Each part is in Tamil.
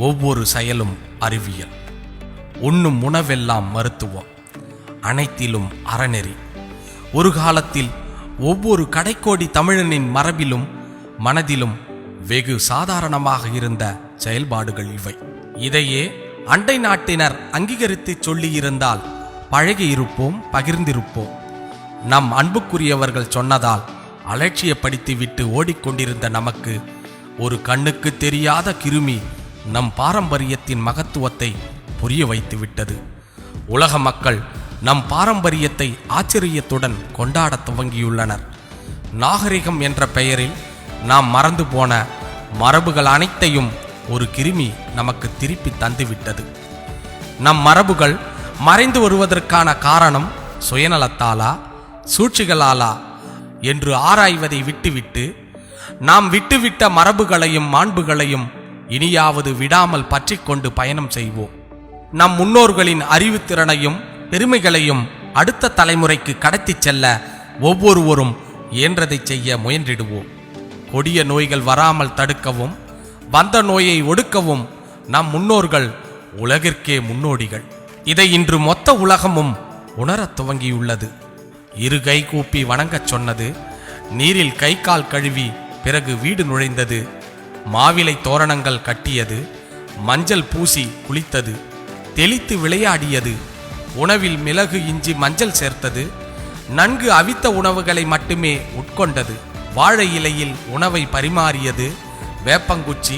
ஒவ்வொரு செயலும் அறிவியல். உண்ணும் உணவெல்லாம் மருத்துவம், அனைத்திலும் அறநெறி. ஒரு காலத்தில் ஒவ்வொரு கடைக்கோடி தமிழனின் மரபிலும் மனதிலும் வெகு சாதாரணமாக இருந்த செயல்பாடுகள் இவை. இதையே அண்டை நாட்டினர் அங்கீகரித்து சொல்லியிருந்தால் பழகியிருப்போம், பகிர்ந்திருப்போம். நம் அன்புக்குரியவர்கள் சொன்னதால் அலட்சியப்படுத்திவிட்டு ஓடிக்கொண்டிருந்த நமக்கு ஒரு கண்ணுக்கு தெரியாத கிருமி நம் பாரம்பரியத்தின் மகத்துவத்தை புரிய வைத்து விட்டது. உலக மக்கள் நம் பாரம்பரியத்தை ஆச்சரியத்துடன் கொண்டாடத் துவங்கியுள்ளனர். நாகரிகம் என்ற பெயரில் நாம் மறந்து போன மரபுகள் அனைத்தையும் ஒரு கிருமி நமக்கு திருப்பி தந்துவிட்டது. நம் மரபுகள் மறைந்து வருவதற்கான காரணம் சுயநலத்தாலா, சூழ்ச்சிகளாலா என்று ஆராய்வதை விட்டுவிட்டு நாம் விட்டுவிட்ட மரபுகளையும் மாண்புகளையும் இனியாவது விடாமல் பற்றி கொண்டு பயணம் செய்வோம். நம் முன்னோர்களின் அறிவுத்திறனையும் பெருமைகளையும் அடுத்த தலைமுறைக்கு கடத்திச் செல்ல ஒவ்வொருவரும் இயன்றதை செய்ய முயன்றிடுவோம். கொடிய நோய்கள் வராமல் தடுக்கவும் வந்த நோயை ஒடுக்கவும் நம் முன்னோர்கள் உலகிற்கே முன்னோடிகள். இதை இன்று மொத்த உலகமும் உணரத் துவங்கியுள்ளது. இரு கை கூப்பி வணங்கச் சொன்னது, நீரில் கை கால் கழுவி பிறகு வீடு நுழைந்தது, மாவிலை தோரணங்கள் கட்டியது, மஞ்சள் பூசி குளித்தது, தெளித்து விளையாடியது, உணவில் மிளகு இஞ்சி மஞ்சள் சேர்த்தது, நன்கு அவித்த உணவுகளை மட்டுமே உட்கொண்டது, வாழை இலையில் உணவை பரிமாறியது, வேப்பங்குச்சி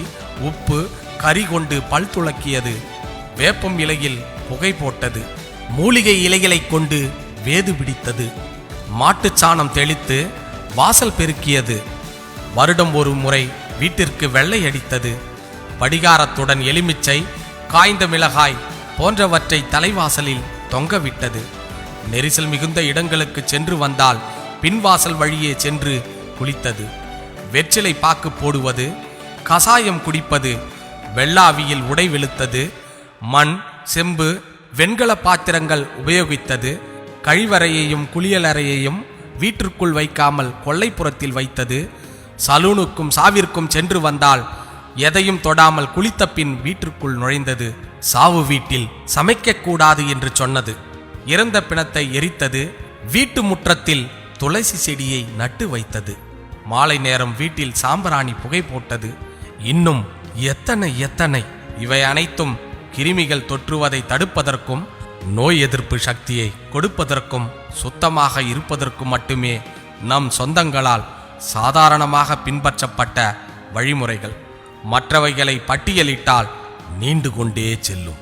உப்பு கறி கொண்டு பல் துளக்கியது, வேப்பம் இலையில் புகை போட்டது, மூலிகை இலைகளை கொண்டு வேது பிடித்தது, மாட்டுச்சாணம் தெளித்து வாசல் பெருக்கியது, வருடம் ஒரு முறை வீட்டிற்கு வெள்ளை அடித்தது, படிகாரத்துடன் எலுமிச்சை காய்ந்த மிளகாய் போன்றவற்றை தலைவாசலில் தொங்கவிட்டது, நெரிசல் மிகுந்த இடங்களுக்கு சென்று வந்தால் பின்வாசல் வழியே சென்று குளித்தது, வெற்றிலை பாக்கு போடுவது, கசாயம் குடிப்பது, வெள்ளாவியில் உடை வெளுத்தது, மண் செம்பு வெண்கல பாத்திரங்கள் உபயோகித்தது, கழிவறையையும் குளியலறையையும் வீட்டிற்குள் வைக்காமல் கொல்லைப்புறத்தில் வைத்தது, சலூனுக்கும் சாவிற்கும் சென்று வந்தால் எதையும் தொடாமல் குளித்த பின் வீட்டிற்குள் நுழைந்தது, சாவு வீட்டில் சமைக்கக்கூடாது என்று சொன்னது, இறந்த பிணத்தை எரித்தது, வீட்டு முற்றத்தில் துளசி செடியை நட்டு வைத்தது, மாலை நேரம் வீட்டில் சாம்பிராணி புகை போட்டது. இன்னும் எத்தனை எத்தனை! இவை அனைத்தும் கிருமிகள் தொற்றுவதை தடுப்பதற்கும் நோய் எதிர்ப்பு சக்தியை கொடுப்பதற்கும் சுத்தமாக இருப்பதற்கும் மட்டுமே நம் சொந்தங்களால் சாதாரணமாக பின்பற்றப்பட்ட வழிமுறைகள். மற்றவைகளை பட்டியலிட்டால் நீண்டு கொண்டே செல்லும்.